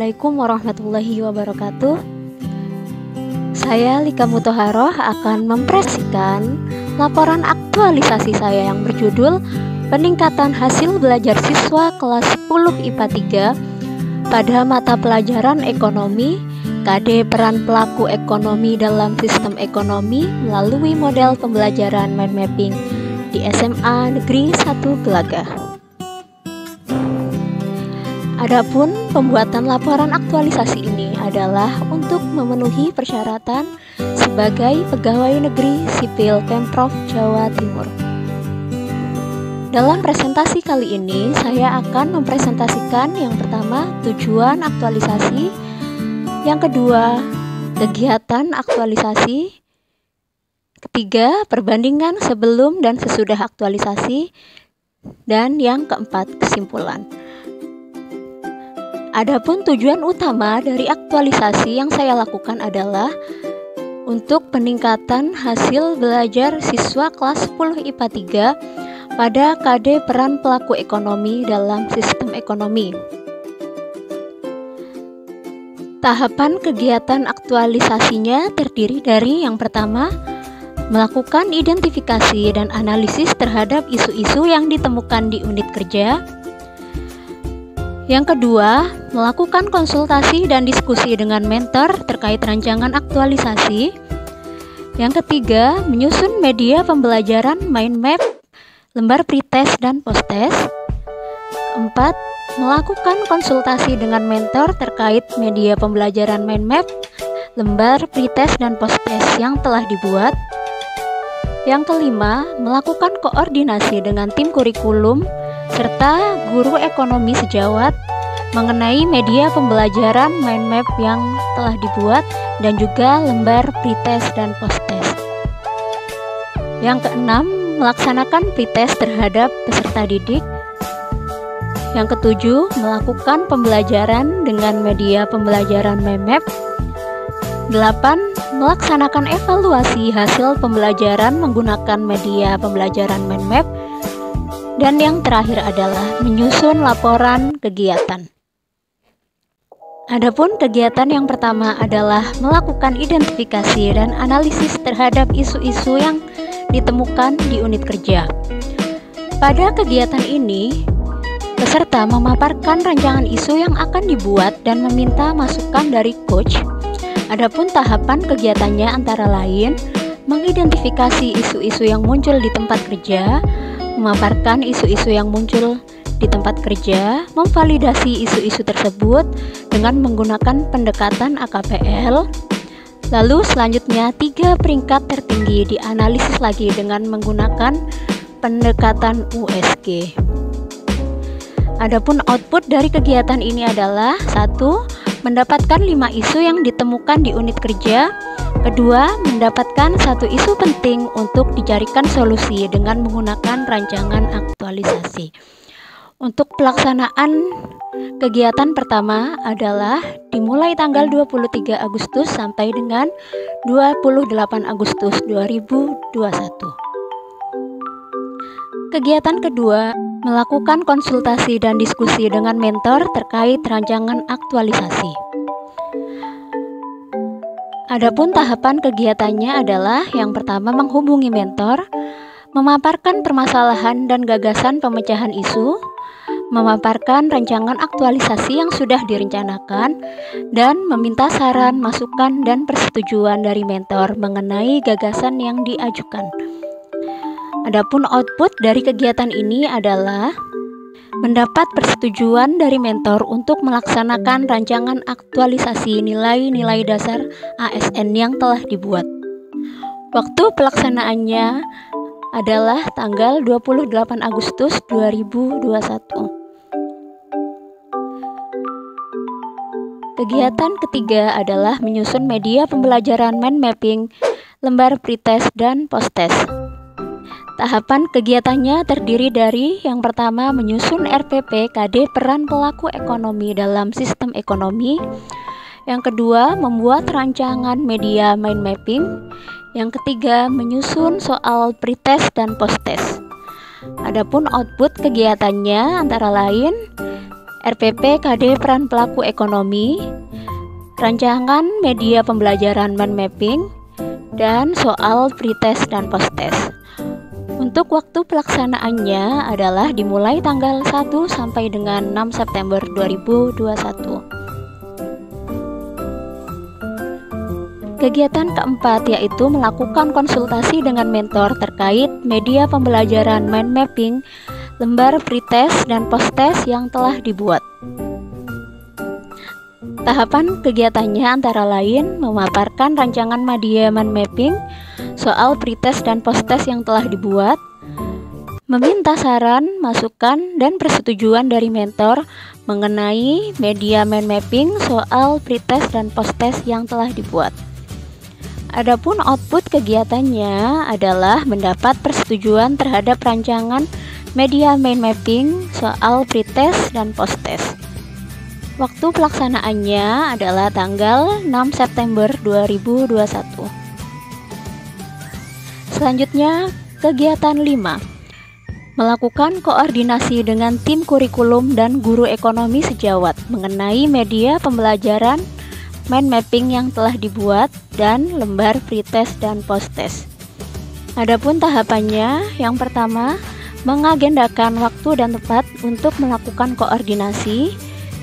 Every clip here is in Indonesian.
Assalamualaikum warahmatullahi wabarakatuh. Saya Lika Muthaharoh akan mempresentasikan laporan aktualisasi saya yang berjudul Peningkatan Hasil Belajar Siswa Kelas 10 IPA 3 pada mata pelajaran Ekonomi, KD Peran Pelaku Ekonomi dalam Sistem Ekonomi melalui model pembelajaran mind mapping di SMA Negeri 1 Gelagah. Adapun pembuatan laporan aktualisasi ini adalah untuk memenuhi persyaratan sebagai pegawai negeri sipil Pemprov Jawa Timur. Dalam presentasi kali ini saya akan mempresentasikan yang pertama tujuan aktualisasi, yang kedua kegiatan aktualisasi, ketiga perbandingan sebelum dan sesudah aktualisasi, dan yang keempat kesimpulan. Adapun tujuan utama dari aktualisasi yang saya lakukan adalah untuk peningkatan hasil belajar siswa kelas 10 IPA 3 pada KD Peran Pelaku Ekonomi dalam Sistem Ekonomi. Tahapan kegiatan aktualisasinya terdiri dari yang pertama, melakukan identifikasi dan analisis terhadap isu-isu yang ditemukan di unit kerja. Yang kedua, melakukan konsultasi dan diskusi dengan mentor terkait rancangan aktualisasi. Yang ketiga, menyusun media pembelajaran mind map, lembar pretest dan posttest. 4. Melakukan konsultasi dengan mentor terkait media pembelajaran mind map, lembar pretest dan posttest yang telah dibuat. Yang kelima, melakukan koordinasi dengan tim kurikulum serta guru ekonomi sejawat mengenai media pembelajaran mind map yang telah dibuat dan juga lembar pretest dan posttest. Yang keenam, melaksanakan pretest terhadap peserta didik. Yang ketujuh, melakukan pembelajaran dengan media pembelajaran mind map. 8. Melaksanakan evaluasi hasil pembelajaran menggunakan media pembelajaran mind map. Dan yang terakhir adalah menyusun laporan kegiatan. Adapun kegiatan yang pertama adalah melakukan identifikasi dan analisis terhadap isu-isu yang ditemukan di unit kerja. Pada kegiatan ini, peserta memaparkan rancangan isu yang akan dibuat dan meminta masukan dari coach. Adapun tahapan kegiatannya antara lain mengidentifikasi isu-isu yang muncul di tempat kerja, memaparkan isu-isu yang muncul di tempat kerja, memvalidasi isu-isu tersebut dengan menggunakan pendekatan AKPL. Lalu selanjutnya 3 peringkat tertinggi dianalisis lagi dengan menggunakan pendekatan USG. Adapun output dari kegiatan ini adalah 1. Mendapatkan 5 isu yang ditemukan di unit kerja. Kedua, mendapatkan 1 isu penting untuk dicarikan solusi dengan menggunakan rancangan aktualisasi. Untuk pelaksanaan kegiatan pertama adalah dimulai tanggal 23 Agustus sampai dengan 28 Agustus 2021. Kegiatan kedua, melakukan konsultasi dan diskusi dengan mentor terkait rancangan aktualisasi. Adapun tahapan kegiatannya adalah yang pertama menghubungi mentor, memaparkan permasalahan dan gagasan pemecahan isu, memaparkan rancangan aktualisasi yang sudah direncanakan, dan meminta saran, masukan, dan persetujuan dari mentor mengenai gagasan yang diajukan. Adapun output dari kegiatan ini adalah mendapat persetujuan dari mentor untuk melaksanakan rancangan aktualisasi nilai-nilai dasar ASN yang telah dibuat. Waktu pelaksanaannya adalah tanggal 28 Agustus 2021. Kegiatan ketiga adalah menyusun media pembelajaran mind mapping, lembar pretest dan posttest. Tahapan kegiatannya terdiri dari yang pertama menyusun RPP KD Peran Pelaku Ekonomi dalam Sistem Ekonomi. Yang kedua, membuat rancangan media mind mapping. Yang ketiga, menyusun soal pretest dan posttest. Adapun output kegiatannya antara lain RPP KD peran pelaku ekonomi, rancangan media pembelajaran mind mapping, dan soal pretest dan posttest. Untuk waktu pelaksanaannya adalah dimulai tanggal 1 sampai dengan 6 September 2021. Kegiatan keempat yaitu melakukan konsultasi dengan mentor terkait media pembelajaran mind mapping, lembar pretest dan posttest yang telah dibuat. Tahapan kegiatannya antara lain memaparkan rancangan media mind mapping, soal pretest dan posttest yang telah dibuat, meminta saran, masukan, dan persetujuan dari mentor mengenai media mind mapping, soal pretest dan posttest yang telah dibuat. Adapun output kegiatannya adalah mendapat persetujuan terhadap rancangan media mind mapping, soal pretest dan posttest. Waktu pelaksanaannya adalah tanggal 6 September 2021. Selanjutnya, kegiatan 5. Melakukan koordinasi dengan tim kurikulum dan guru ekonomi sejawat mengenai media pembelajaran mind mapping yang telah dibuat dan lembar pretest dan posttest. Adapun tahapannya, yang pertama, mengagendakan waktu dan tempat untuk melakukan koordinasi.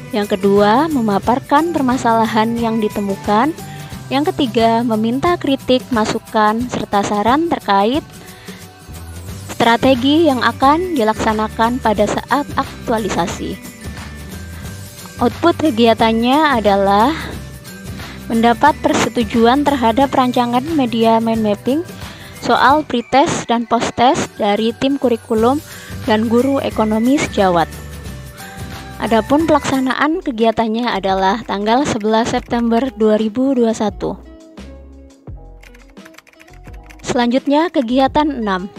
Yang kedua, memaparkan permasalahan yang ditemukan. Yang ketiga, meminta kritik, masukan, serta saran terkait strategi yang akan dilaksanakan pada saat aktualisasi. Output kegiatannya adalah mendapat persetujuan terhadap rancangan media mind mapping, soal pretest dan posttest dari tim kurikulum dan guru ekonomi sejawat. Adapun pelaksanaan kegiatannya adalah tanggal 11 September 2021. Selanjutnya, kegiatan 6.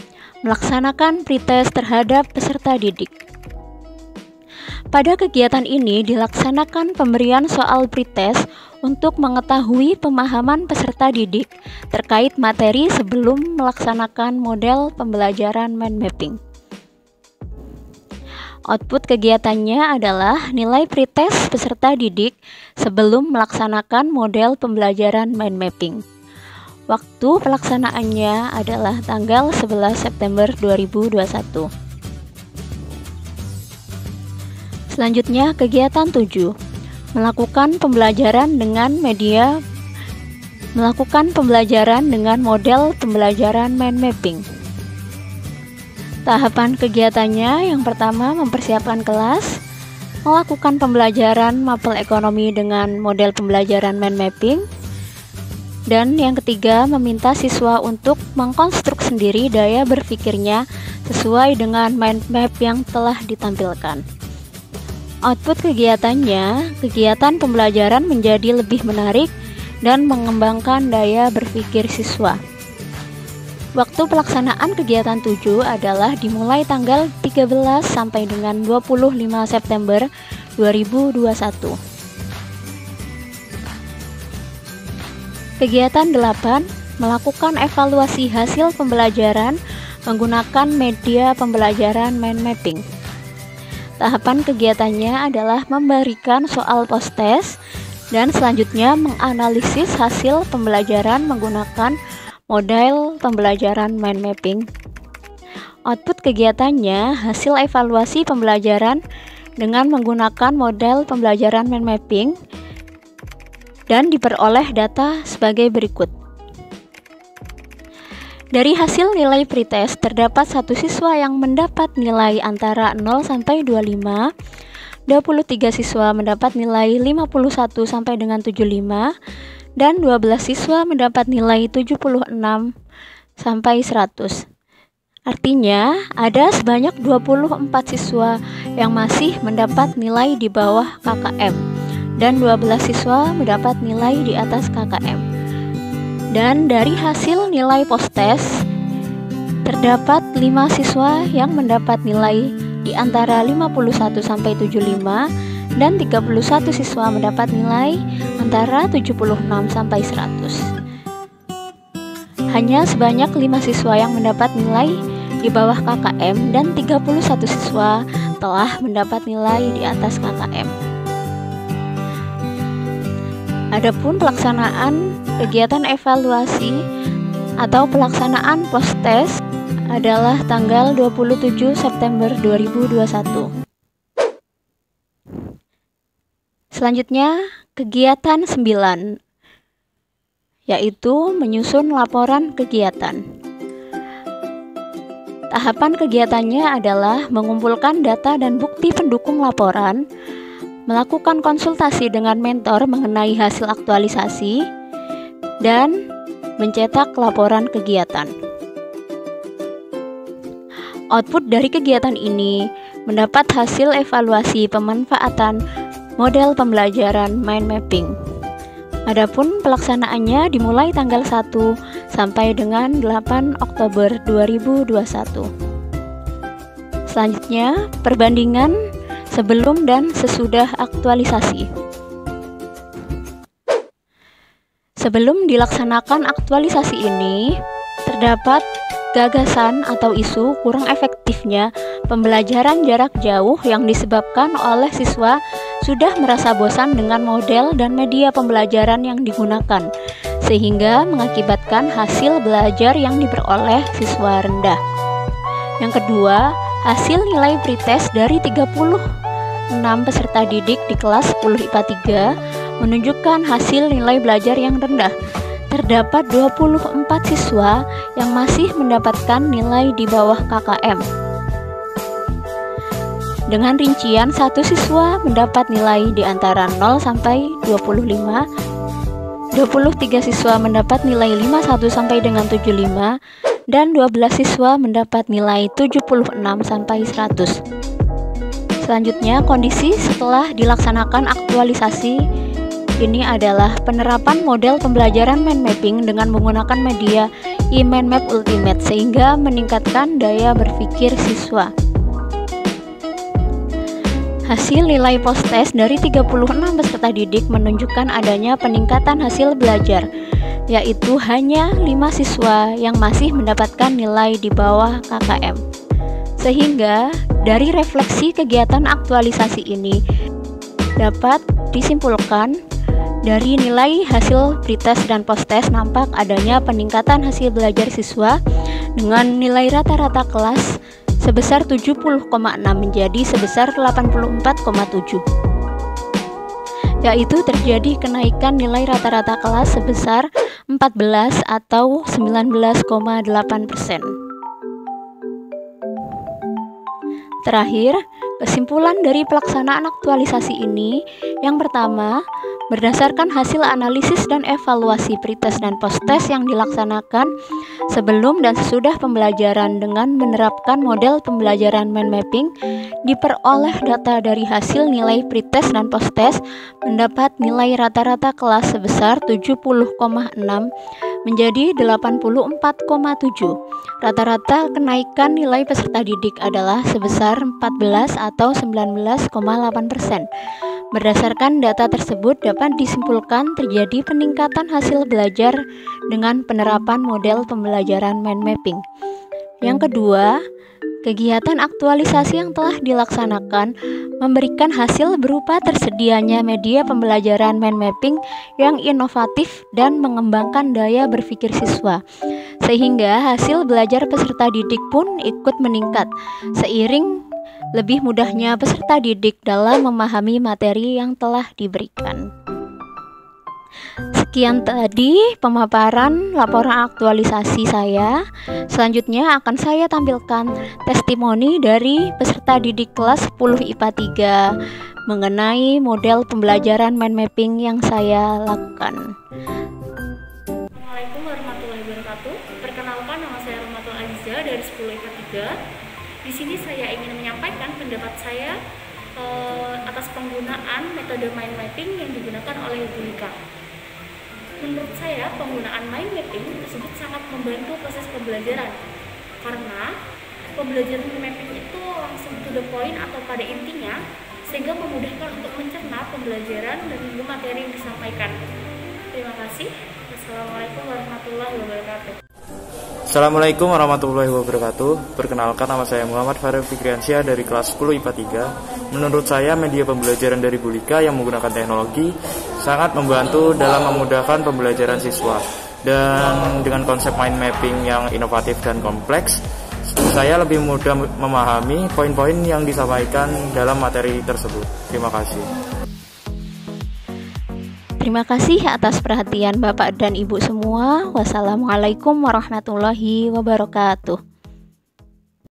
Melaksanakan pretest terhadap peserta didik. Pada kegiatan ini dilaksanakan pemberian soal pretest untuk mengetahui pemahaman peserta didik terkait materi sebelum melaksanakan model pembelajaran mind mapping. Output kegiatannya adalah nilai pretest peserta didik sebelum melaksanakan model pembelajaran mind mapping. Waktu pelaksanaannya adalah tanggal 11 September 2021. Selanjutnya, kegiatan 7. Melakukan pembelajaran dengan model pembelajaran mind mapping. Tahapan kegiatannya, yang pertama, mempersiapkan kelas, melakukan pembelajaran mapel ekonomi dengan model pembelajaran mind mapping, dan yang ketiga, meminta siswa untuk mengkonstruk sendiri daya berpikirnya sesuai dengan mind map yang telah ditampilkan. Output kegiatannya, kegiatan pembelajaran menjadi lebih menarik dan mengembangkan daya berpikir siswa. Waktu pelaksanaan kegiatan 7 adalah dimulai tanggal 13 sampai dengan 25 September 2021. Kegiatan 8, melakukan evaluasi hasil pembelajaran menggunakan media pembelajaran mind mapping. Tahapan kegiatannya adalah memberikan soal posttest dan selanjutnya menganalisis hasil pembelajaran menggunakan model pembelajaran mind mapping. Output kegiatannya hasil evaluasi pembelajaran dengan menggunakan model pembelajaran mind mapping dan diperoleh data sebagai berikut. Dari hasil nilai pretest, terdapat satu siswa yang mendapat nilai antara 0 sampai 25, 23 siswa mendapat nilai 51 sampai dengan 75, dan 12 siswa mendapat nilai 76 sampai 100. Artinya, ada sebanyak 24 siswa yang masih mendapat nilai di bawah KKM, dan 12 siswa mendapat nilai di atas KKM. Dan dari hasil nilai posttest, terdapat 5 siswa yang mendapat nilai di antara 51 sampai 75 dan 31 siswa mendapat nilai antara 76 sampai 100. Hanya sebanyak 5 siswa yang mendapat nilai di bawah KKM dan 31 siswa telah mendapat nilai di atas KKM. Adapun pelaksanaan kegiatan evaluasi atau pelaksanaan post-test adalah tanggal 27 September 2021. Selanjutnya, kegiatan 9, yaitu menyusun laporan kegiatan. Tahapan kegiatannya adalah mengumpulkan data dan bukti pendukung laporan, melakukan konsultasi dengan mentor mengenai hasil aktualisasi, dan mencetak laporan kegiatan. Output dari kegiatan ini mendapat hasil evaluasi pemanfaatan model pembelajaran mind mapping. Adapun pelaksanaannya dimulai tanggal 1 sampai dengan 8 Oktober 2021. Selanjutnya, perbandingan sebelum dan sesudah aktualisasi. Sebelum dilaksanakan aktualisasi ini, terdapat gagasan atau isu kurang efektifnya pembelajaran jarak jauh yang disebabkan oleh siswa sudah merasa bosan dengan model dan media pembelajaran yang digunakan, sehingga mengakibatkan hasil belajar yang diperoleh siswa rendah. Yang kedua, hasil nilai pretest dari 36 peserta didik di kelas 10 IPA 3 menunjukkan hasil nilai belajar yang rendah. Terdapat 24 siswa yang masih mendapatkan nilai di bawah KKM. Dengan rincian, satu siswa mendapat nilai di antara 0 sampai 25, 23 siswa mendapat nilai 51 sampai dengan 75, dan 12 siswa mendapat nilai 76 sampai 100. Selanjutnya, kondisi setelah dilaksanakan aktualisasi ini adalah penerapan model pembelajaran mind mapping dengan menggunakan media e-Mindmap Ultimate sehingga meningkatkan daya berpikir siswa. Hasil nilai post-test dari 36 peserta didik menunjukkan adanya peningkatan hasil belajar, yaitu hanya 5 siswa yang masih mendapatkan nilai di bawah KKM. Sehingga dari refleksi kegiatan aktualisasi ini dapat disimpulkan dari nilai hasil pretest dan post-test nampak adanya peningkatan hasil belajar siswa dengan nilai rata-rata kelas sebesar 70,6 menjadi sebesar 84,7, yaitu terjadi kenaikan nilai rata-rata kelas sebesar 14 atau 19,8%. Terakhir, kesimpulan dari pelaksanaan aktualisasi ini, yang pertama, berdasarkan hasil analisis dan evaluasi pretest dan post-test yang dilaksanakan sebelum dan sesudah pembelajaran dengan menerapkan model pembelajaran mind mapping, diperoleh data dari hasil nilai pretest dan post-test mendapat nilai rata-rata kelas sebesar 70,6 menjadi 84,7. Rata-rata kenaikan nilai peserta didik adalah sebesar 14 atau 19,8%. Berdasarkan data tersebut dapat disimpulkan terjadi peningkatan hasil belajar dengan penerapan model pembelajaran mind mapping. Yang kedua, kegiatan aktualisasi yang telah dilaksanakan memberikan hasil berupa tersedianya media pembelajaran mind mapping yang inovatif dan mengembangkan daya berpikir siswa, sehingga hasil belajar peserta didik pun ikut meningkat seiring lebih mudahnya peserta didik dalam memahami materi yang telah diberikan. Sekian tadi pemaparan laporan aktualisasi saya. Selanjutnya akan saya tampilkan testimoni dari peserta didik kelas 10 IPA 3 mengenai model pembelajaran mind mapping yang saya lakukan. Assalamualaikum warahmatullahi wabarakatuh. Perkenalkan, nama saya Rahmatul Aziza dari 10 IPA 3. Di sini saya ingin menyampaikan pendapat saya atas penggunaan metode mind mapping yang digunakan oleh Ibu Lika. Menurut saya, penggunaan mind mapping tersebut sangat membantu proses pembelajaran karena pembelajaran mind mapping itu langsung to the point atau pada intinya, sehingga memudahkan untuk mencerna pembelajaran dan ilmu materi yang disampaikan. Terima kasih. Wassalamualaikum warahmatullahi wabarakatuh. Assalamualaikum warahmatullahi wabarakatuh. Perkenalkan, nama saya Muhammad Farel Fikriansyah dari kelas 10 IPA 3. Menurut saya, media pembelajaran dari Bulika yang menggunakan teknologi sangat membantu dalam memudahkan pembelajaran siswa. Dan dengan konsep mind mapping yang inovatif dan kompleks, saya lebih mudah memahami poin-poin yang disampaikan dalam materi tersebut. Terima kasih. Terima kasih atas perhatian Bapak dan Ibu semua. Wassalamualaikum warahmatullahi wabarakatuh.